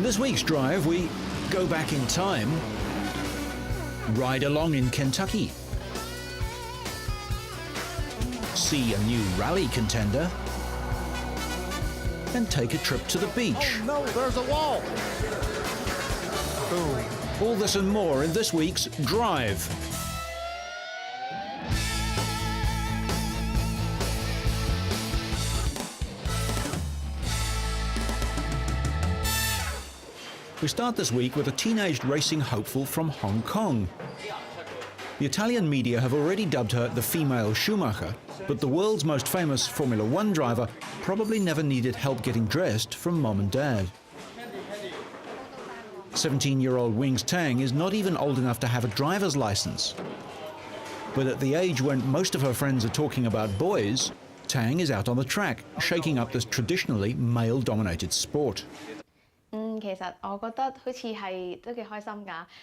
this week's drive, we go back in time, ride along in Kentucky, see a new rally contender, and take a trip to the beach. Oh no, there's a wall! Boom. All this and more in this week's Drive. We start this week with a teenaged racing hopeful from Hong Kong. The Italian media have already dubbed her the female Schumacher, but the world's most famous Formula One driver probably never needed help getting dressed from mom and dad. 17-year-old Wings Tang is not even old enough to have a driver's license. But at the age when most of her friends are talking about boys, Tang is out on the track, shaking up this traditionally male-dominated sport.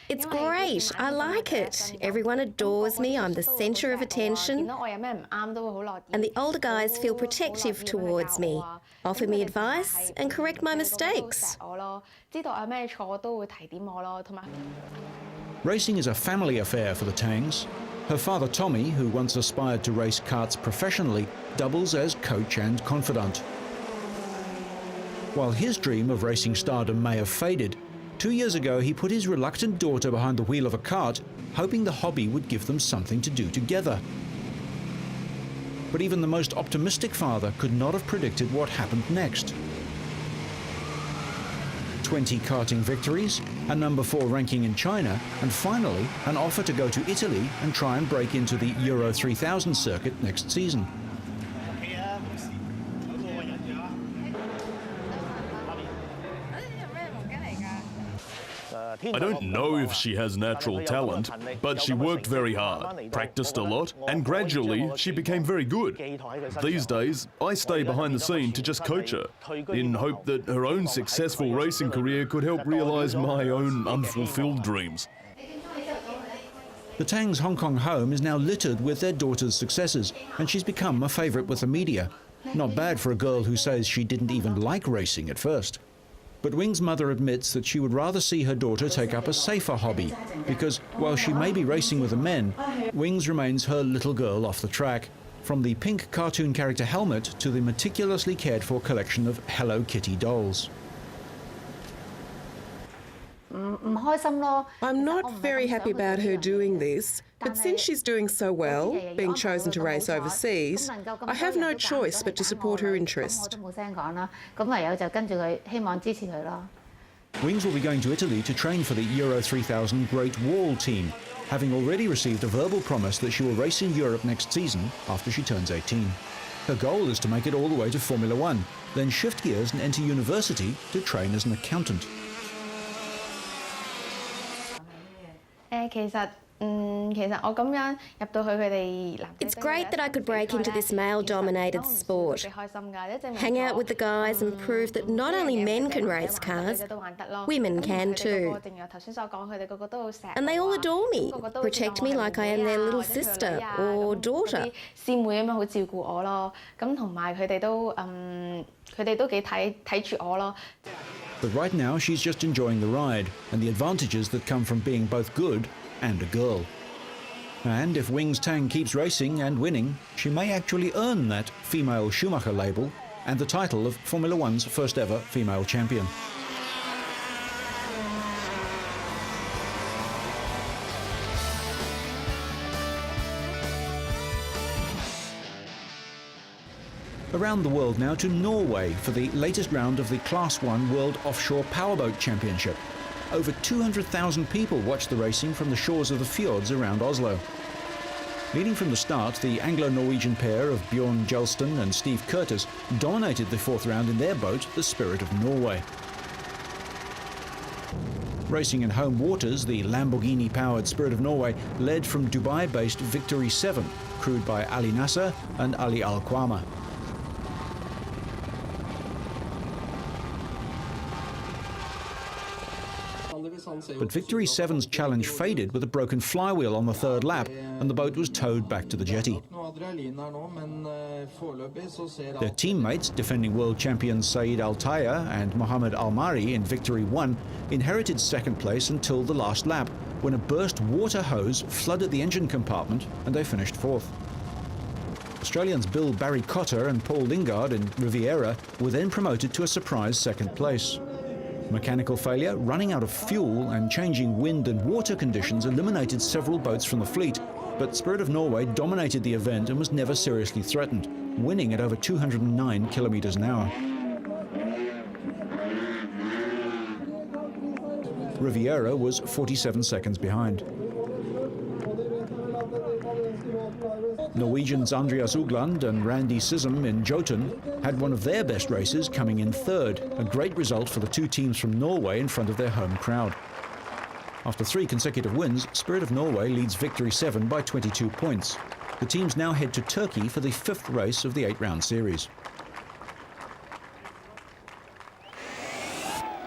It's great. I like it. Everyone adores me. I'm the centre of attention. And the older guys feel protective towards me, offer me advice and correct my mistakes. Racing is a family affair for the Tangs. Her father Tommy, who once aspired to race karts professionally, doubles as coach and confidant. While his dream of racing stardom may have faded, 2 years ago he put his reluctant daughter behind the wheel of a kart, hoping the hobby would give them something to do together. But even the most optimistic father could not have predicted what happened next. 20 karting victories, a number 4 ranking in China, and finally an offer to go to Italy and try and break into the Euro 3000 circuit next season. I don't know if she has natural talent, but she worked very hard, practiced a lot, and gradually she became very good. These days, I stay behind the scene to just coach her, in hope that her own successful racing career could help realise my own unfulfilled dreams. The Tang's Hong Kong home is now littered with their daughter's successes, and she's become a favourite with the media. Not bad for a girl who says she didn't even like racing at first. But Wing's mother admits that she would rather see her daughter take up a safer hobby, because while she may be racing with the men, Wings remains her little girl off the track, from the pink cartoon character helmet to the meticulously cared for collection of Hello Kitty dolls. I'm not very happy about her doing this, but since she's doing so well, being chosen to race overseas, I have no choice but to support her interest. Wings will be going to Italy to train for the Euro 3000 Great Wall team, having already received a verbal promise that she will race in Europe next season after she turns 18. Her goal is to make it all the way to Formula One, then shift gears and enter university to train as an accountant. It's great that I could break into this male-dominated sport, hang out with the guys and prove that not only men can race cars, women can too. And they all adore me, protect me like I am their little sister or daughter. But right now she's just enjoying the ride and the advantages that come from being both good and a girl. And if Wings Tang keeps racing and winning, she may actually earn that female Schumacher label and the title of Formula One's first ever female champion. Around the world now to Norway for the latest round of the Class 1 World Offshore Powerboat Championship. Over 200,000 people watched the racing from the shores of the fjords around Oslo. Leading from the start, the Anglo-Norwegian pair of Bjorn Jelston and Steve Curtis dominated the fourth round in their boat, the Spirit of Norway. Racing in home waters, the Lamborghini-powered Spirit of Norway led from Dubai-based Victory 7, crewed by Ali Nasser and Ali Al-Kwama. But Victory 7's challenge faded with a broken flywheel on the third lap, and the boat was towed back to the jetty. Their teammates, defending world champions Saeed Al Taya and Mohamed Al Mari in Victory 1, inherited second place until the last lap, when a burst water hose flooded the engine compartment and they finished fourth. Australians Bill Barry Cotter and Paul Lingard in Riviera were then promoted to a surprise second place. Mechanical failure, running out of fuel and changing wind and water conditions eliminated several boats from the fleet, but Spirit of Norway dominated the event and was never seriously threatened, winning at over 209 kilometres an hour. Riviera was 47 seconds behind. Norwegians Andreas Ugland and Randy Sissom in Jotun had one of their best races, coming in third, a great result for the two teams from Norway in front of their home crowd. After 3 consecutive wins, Spirit of Norway leads Victory 7 by 22 points. The teams now head to Turkey for the 5th race of the 8-round series.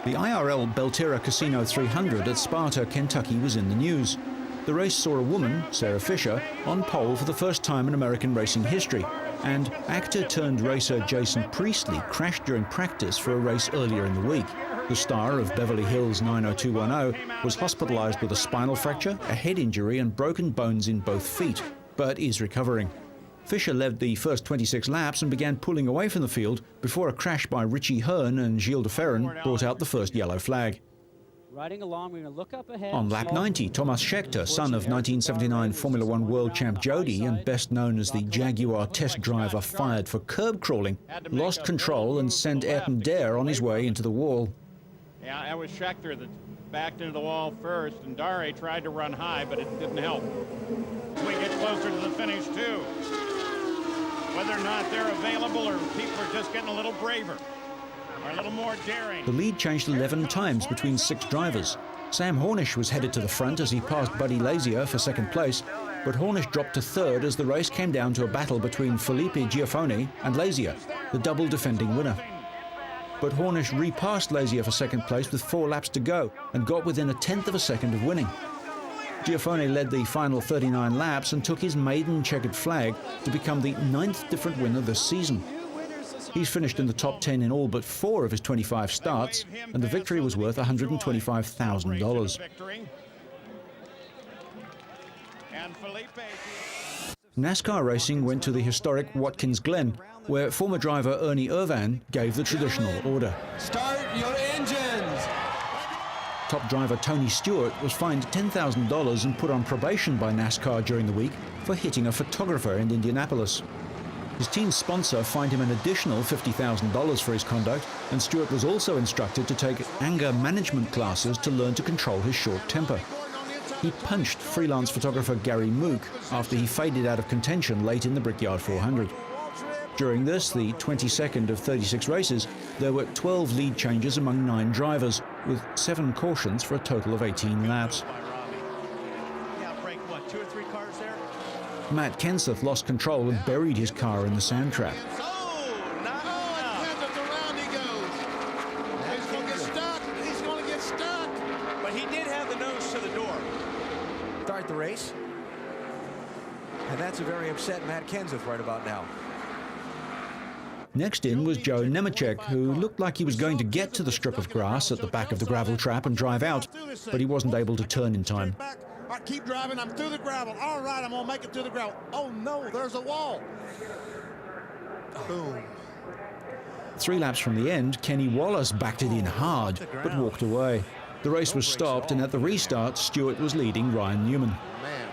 The IRL Belterra Casino 300 at Sparta, Kentucky was in the news. The race saw a woman, Sarah Fisher, on pole for the first time in American racing history, and actor-turned-racer Jason Priestley crashed during practice for a race earlier in the week. The star of Beverly Hills 90210 was hospitalized with a spinal fracture, a head injury and broken bones in both feet, but is recovering. Fisher led the first 26 laps and began pulling away from the field before a crash by Richie Hearn and Gilles de Ferran brought out the first yellow flag. Riding along, we're going to look up ahead. On lap 90, Thomas Scheckter, son of 1979 Formula One world champ Jody and best known as the Jaguar test driver fired for curb crawling, lost control and sent Ayrton Dare on his way into the wall. Yeah, that was Scheckter that backed into the wall first, and Dare tried to run high, but it didn't help. We get closer to the finish, too. Whether or not they're available or people are just getting a little braver. A little more daring. The lead changed 11 times between 6 drivers. Sam Hornish was headed to the front as he passed Buddy Lazier for second place, but Hornish dropped to third as the race came down to a battle between Felipe Giafone and Lazier, the double defending winner. But Hornish repassed Lazier for second place with 4 laps to go and got within 1/10 of a second of winning. Giafone led the final 39 laps and took his maiden checkered flag to become the 9th different winner this season. He's finished in the top 10 in all but 4 of his 25 starts, and the victory was worth $125,000. NASCAR racing went to the historic Watkins Glen, where former driver Ernie Irvan gave the traditional order. Start your engines! Top driver Tony Stewart was fined $10,000 and put on probation by NASCAR during the week for hitting a photographer in Indianapolis. His team's sponsor fined him an additional $50,000 for his conduct, and Stewart was also instructed to take anger management classes to learn to control his short temper. He punched freelance photographer Gary Mook after he faded out of contention late in the Brickyard 400. During this, the 22nd of 36 races, there were 12 lead changes among 9 drivers, with 7 cautions for a total of 18 laps. Matt Kenseth lost control and buried his car in the sand trap. But he did have the nose to the door. Start the race. And that's a very upset Matt Kenseth right about now. Next in was Joe Nemechek, who looked like he was going to get to the strip of grass at the back of the gravel trap and drive out, but he wasn't able to turn in time. I keep driving, I'm through the gravel. All right, I'm gonna make it through the gravel. Oh no, there's a wall. Boom. 3 laps from the end, Kenny Wallace backed it in hard, but walked away. The race was stopped, and at the restart, Stewart was leading Ryan Newman. Man.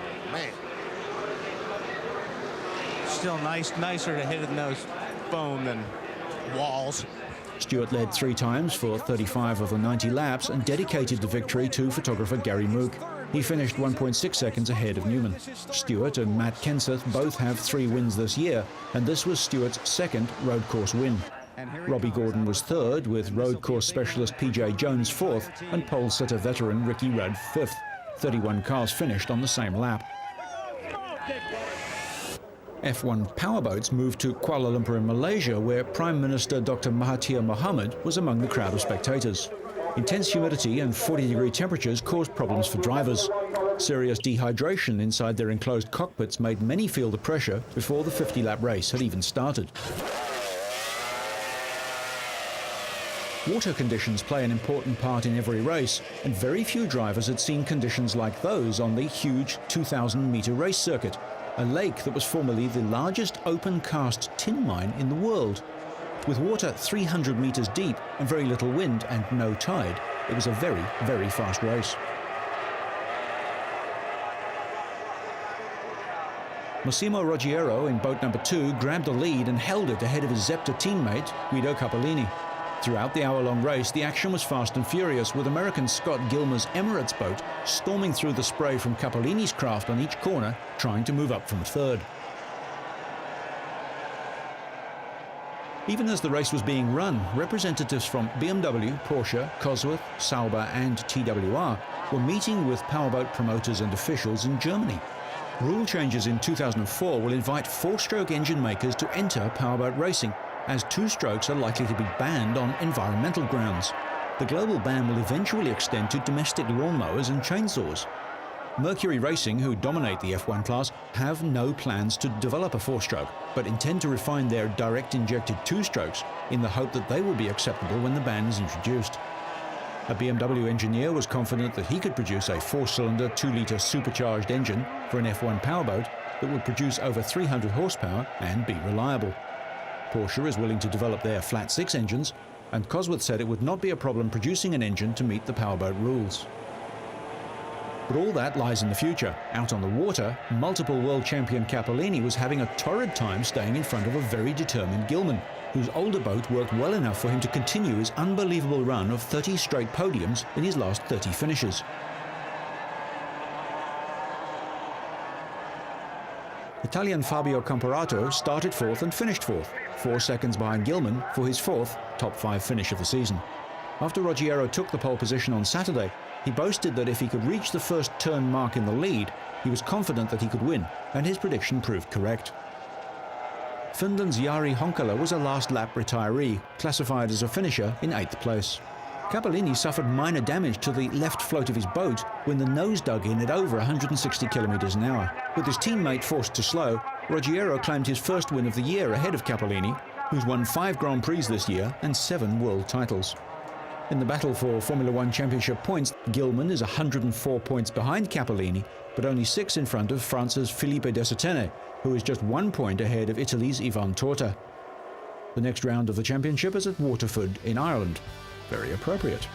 Still nicer to hit in those foam than walls. Stewart led 3 times for 35 of the 90 laps and dedicated the victory to photographer Gary Mook. He finished 1.6 seconds ahead of Newman. Stewart and Matt Kenseth both have 3 wins this year, and this was Stewart's 2nd road course win. Robbie Gordon was 3rd, with road course specialist PJ Jones 4th, and pole sitter veteran Ricky Rudd 5th. 31 cars finished on the same lap. F1 powerboats moved to Kuala Lumpur in Malaysia, where Prime Minister Dr. Mahathir Mohamad was among the crowd of spectators. Intense humidity and 40-degree temperatures caused problems for drivers. Serious dehydration inside their enclosed cockpits made many feel the pressure before the 50-lap race had even started. Water conditions play an important part in every race, and very few drivers had seen conditions like those on the huge 2,000-metre race circuit, a lake that was formerly the largest open-cast tin mine in the world. With water 300 metres deep and very little wind and no tide, it was a very, very fast race. Massimo Ruggiero in boat number 2 grabbed the lead and held it ahead of his Zepter teammate, Guido Capellini. Throughout the hour-long race, the action was fast and furious, with American Scott Gilmer's Emirates boat storming through the spray from Capellini's craft on each corner, trying to move up from third. Even as the race was being run, representatives from BMW, Porsche, Cosworth, Sauber and TWR were meeting with powerboat promoters and officials in Germany. Rule changes in 2004 will invite four-stroke engine makers to enter powerboat racing, as two-strokes are likely to be banned on environmental grounds. The global ban will eventually extend to domestic lawnmowers and chainsaws. Mercury Racing, who dominate the F1 class, have no plans to develop a four-stroke, but intend to refine their direct-injected two-strokes in the hope that they will be acceptable when the ban is introduced. A BMW engineer was confident that he could produce a four-cylinder, 2-litre supercharged engine for an F1 powerboat that would produce over 300 horsepower and be reliable. Porsche is willing to develop their flat-six engines, and Cosworth said it would not be a problem producing an engine to meet the powerboat rules. But all that lies in the future. Out on the water, multiple world champion Capellini was having a torrid time staying in front of a very determined Gilman, whose older boat worked well enough for him to continue his unbelievable run of 30 straight podiums in his last 30 finishes. Italian Fabio Comparato started fourth and finished fourth, 4 seconds behind Gilman for his fourth top 5 finish of the season. After Ruggiero took the pole position on Saturday, he boasted that if he could reach the first turn mark in the lead, he was confident that he could win, and his prediction proved correct. Finland's Jari Honkala was a last-lap retiree, classified as a finisher in 8th place. Capellini suffered minor damage to the left float of his boat when the nose dug in at over 160 kilometres an hour. With his teammate forced to slow, Ruggiero claimed his first win of the year ahead of Capellini, who's won 5 Grand Prix this year and 7 world titles. In the battle for Formula One Championship points, Gilman is 104 points behind Capellini, but only 6 in front of France's Philippe Desautene, who is just 1 point ahead of Italy's Ivan Torta. The next round of the championship is at Waterford in Ireland. Very appropriate.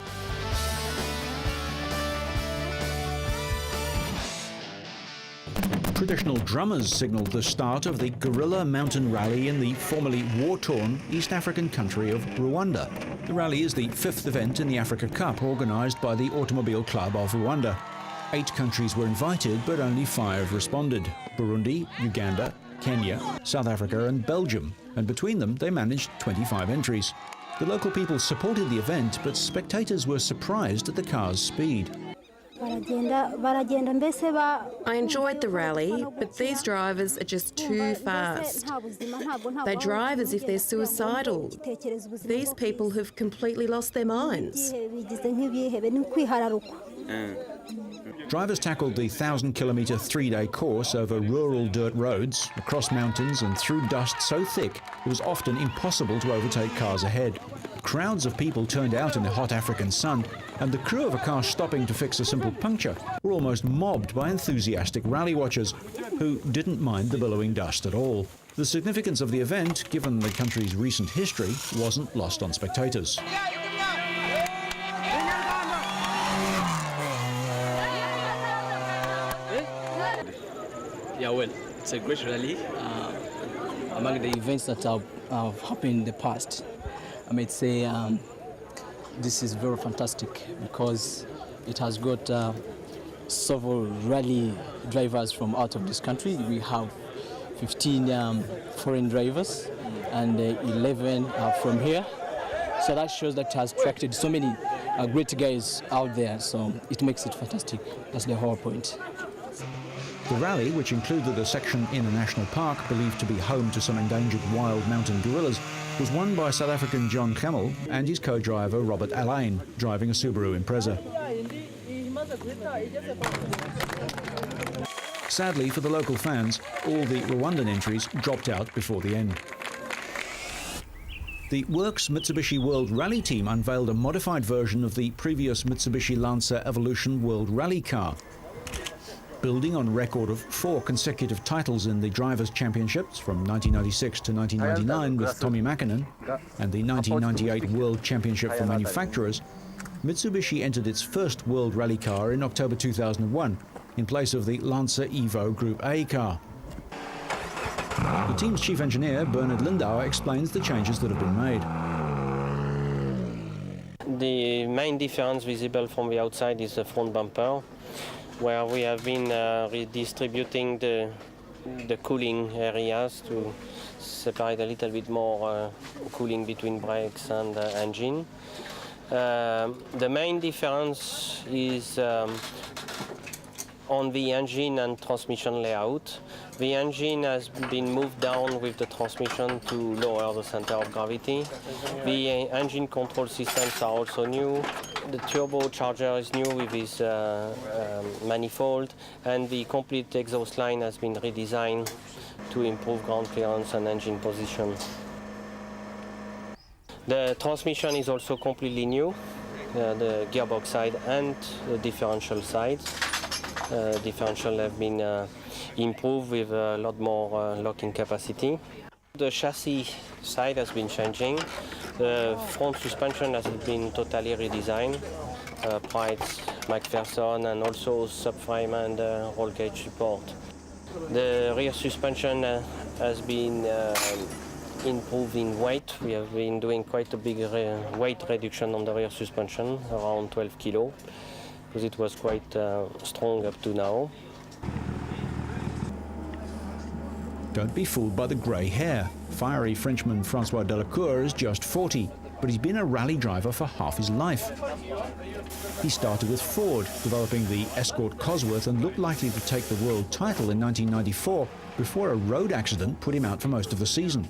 Traditional drummers signalled the start of the Gorilla Mountain Rally in the formerly war-torn East African country of Rwanda. The rally is the 5th event in the Africa Cup organised by the Automobile Club of Rwanda. 8 countries were invited, but only 5 responded: Burundi, Uganda, Kenya, South Africa and Belgium, and between them they managed 25 entries. The local people supported the event, but spectators were surprised at the car's speed. I enjoyed the rally, but these drivers are just too fast. They drive as if they're suicidal. These people have completely lost their minds. Drivers tackled the 1,000-kilometre 3-day course over rural dirt roads, across mountains and through dust so thick it was often impossible to overtake cars ahead. Crowds of people turned out in the hot African sun, and the crew of a car stopping to fix a simple puncture were almost mobbed by enthusiastic rally watchers, who didn't mind the billowing dust at all. The significance of the event, given the country's recent history, wasn't lost on spectators. Yeah, well, it's a great rally. Among the events that have happened in the past, I might say this is very fantastic because it has got several rally drivers from out of this country. We have 15 foreign drivers and 11 from here. So that shows that it has attracted so many great guys out there. So it makes it fantastic. That's the whole point. The rally, which included a section in a national park believed to be home to some endangered wild mountain gorillas, was won by South African John Kemmel and his co-driver Robert Alain, driving a Subaru Impreza. Sadly for the local fans, all the Rwandan entries dropped out before the end. The Works Mitsubishi World Rally team unveiled a modified version of the previous Mitsubishi Lancer Evolution World Rally car. Building on a record of 4 consecutive titles in the Drivers' Championships from 1996 to 1999 with Tommy Mäkinen and the 1998 World Championship for Manufacturers, Mitsubishi entered its first World Rally car in October 2001 in place of the Lancer Evo Group A car. The team's chief engineer, Bernard Lindauer, explains the changes that have been made. The main difference visible from the outside is the front bumper, where we have been redistributing the cooling areas to separate a little bit more cooling between brakes and engine. The main difference is on the engine and transmission layout. The engine has been moved down with the transmission to lower the center of gravity. The engine control systems are also new. The turbocharger is new with its manifold, and the complete exhaust line has been redesigned to improve ground clearance and engine position. The transmission is also completely new, the gearbox side and the differential side. Differential have been improved with a lot more locking capacity. The chassis side has been changing. The front suspension has been totally redesigned. Price, McPherson, and also subframe and roll cage support. The rear suspension has been improved in weight. We have been doing quite a big weight reduction on the rear suspension, around 12 kilo, because it was quite strong up to now. Don't be fooled by the grey hair. Fiery Frenchman Francois Delacour is just 40, but he's been a rally driver for half his life. He started with Ford, developing the Escort Cosworth, and looked likely to take the world title in 1994 before a road accident put him out for most of the season.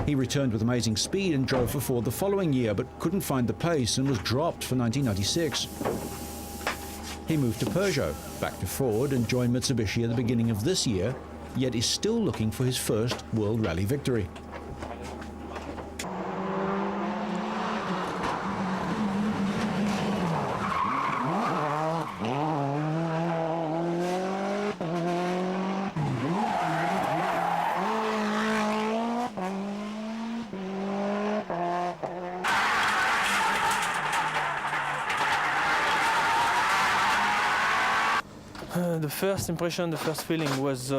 He returned with amazing speed and drove for Ford the following year, but couldn't find the pace and was dropped for 1996. He moved to Peugeot, back to Ford, and joined Mitsubishi at the beginning of this year, yet is still looking for his first World Rally victory. The first impression, the first feeling was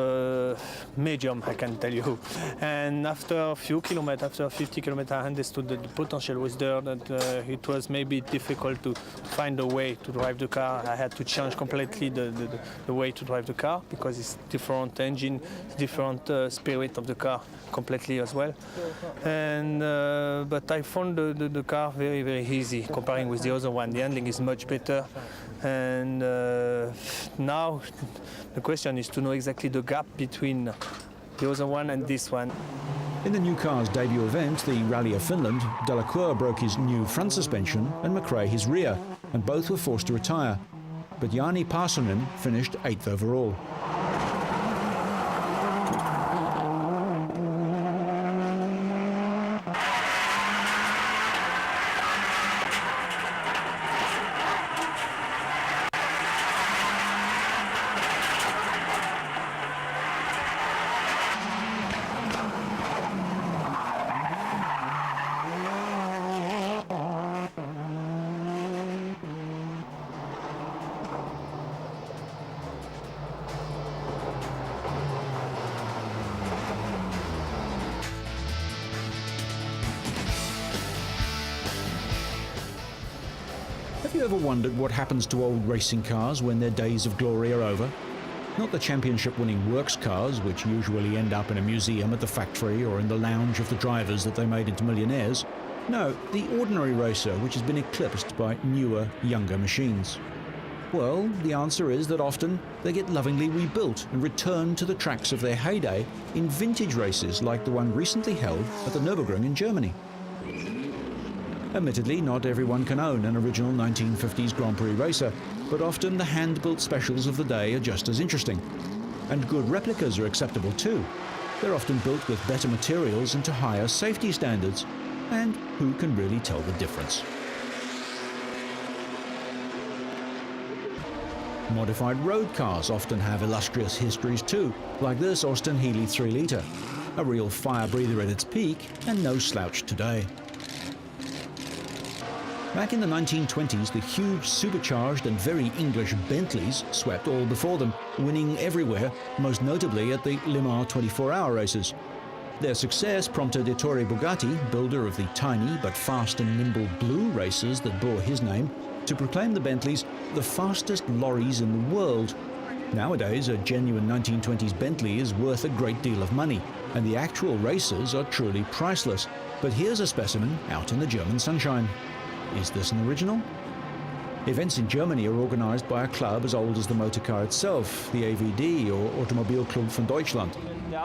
medium, I can tell you. And after a few kilometers, after 50 kilometers, I understood that the potential was there, that it was maybe difficult to find a way to drive the car. I had to change completely the way to drive the car, because it's different engine, different spirit of the car completely as well. And but I found the car very, very easy comparing with the other one. The handling is much better. And now the question is to know exactly the gap between the other one and this one. In the new car's debut event, the Rally of Finland, Delacour broke his new front suspension and McRae his rear, and both were forced to retire. But Jani Parsonen finished 8th overall. Have you ever wondered what happens to old racing cars when their days of glory are over? Not the championship-winning works cars, which usually end up in a museum at the factory or in the lounge of the drivers that they made into millionaires. No, the ordinary racer, which has been eclipsed by newer, younger machines. Well, the answer is that often they get lovingly rebuilt and return to the tracks of their heyday in vintage races like the one recently held at the Nürburgring in Germany. Admittedly, not everyone can own an original 1950s Grand Prix racer, but often the hand-built specials of the day are just as interesting. And good replicas are acceptable too. They're often built with better materials and to higher safety standards. And who can really tell the difference? Modified road cars often have illustrious histories too, like this Austin Healey 3 litre, a real fire breather at its peak and no slouch today. Back in the 1920s, the huge supercharged and very English Bentleys swept all before them, winning everywhere, most notably at the Le Mans 24-hour races. Their success prompted Ettore Bugatti, builder of the tiny but fast and nimble blue racers that bore his name, to proclaim the Bentleys the fastest lorries in the world. Nowadays, a genuine 1920s Bentley is worth a great deal of money, and the actual racers are truly priceless. But here's a specimen out in the German sunshine. Is this an original? Events in Germany are organised by a club as old as the motor car itself, the AVD, or Automobilclub von Deutschland. The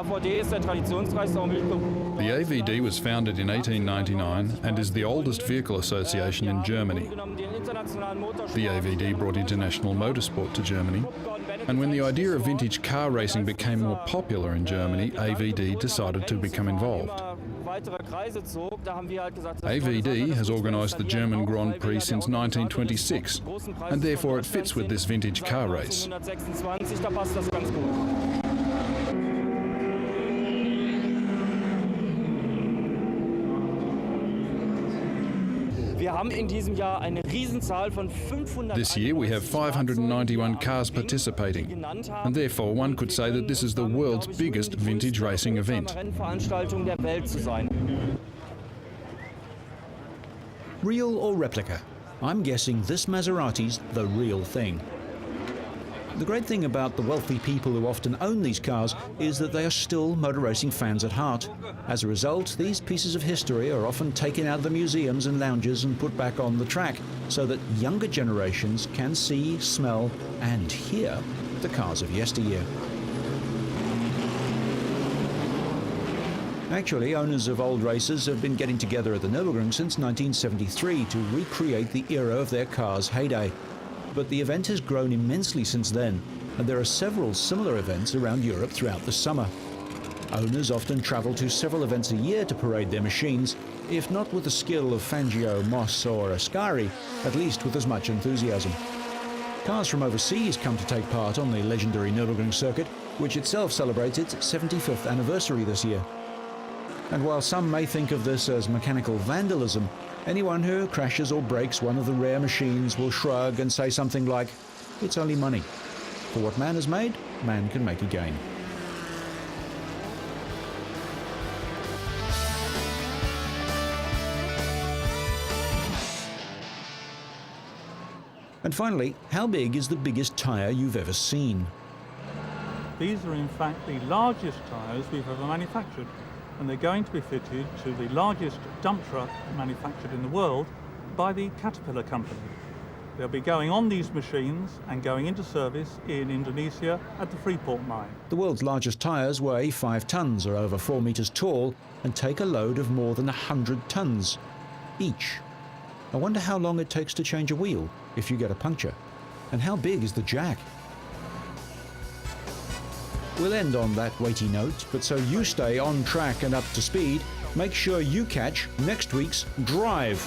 AVD was founded in 1899 and is the oldest vehicle association in Germany. The AVD brought international motorsport to Germany, and when the idea of vintage car racing became more popular in Germany, AVD decided to become involved. AVD has organised the German Grand Prix since 1926, and therefore it fits with this vintage car race. This year we have 591 cars participating, and therefore one could say that this is the world's biggest vintage racing event. Real or replica? I'm guessing this Maserati's the real thing. The great thing about the wealthy people who often own these cars is that they are still motor racing fans at heart. As a result, these pieces of history are often taken out of the museums and lounges and put back on the track so that younger generations can see, smell and hear the cars of yesteryear. Actually, owners of old racers have been getting together at the Nürburgring since 1973 to recreate the era of their car's heyday. But the event has grown immensely since then, and there are several similar events around Europe throughout the summer. Owners often travel to several events a year to parade their machines, if not with the skill of Fangio, Moss or Ascari, at least with as much enthusiasm. Cars from overseas come to take part on the legendary Nürburgring circuit, which itself celebrates its 75th anniversary this year. And while some may think of this as mechanical vandalism, anyone who crashes or breaks one of the rare machines will shrug and say something like, "It's only money. For what man has made, man can make again." And finally, how big is the biggest tyre you've ever seen? These are in fact the largest tyres we've ever manufactured, and they're going to be fitted to the largest dump truck manufactured in the world by the Caterpillar company. They'll be going on these machines and going into service in Indonesia at the Freeport mine. The world's largest tyres weigh 5 tonnes, are over 4 metres tall, and take a load of more than 100 tonnes each. I wonder how long it takes to change a wheel if you get a puncture. And how big is the jack? We'll end on that weighty note, but so you stay on track and up to speed, make sure you catch next week's Drive.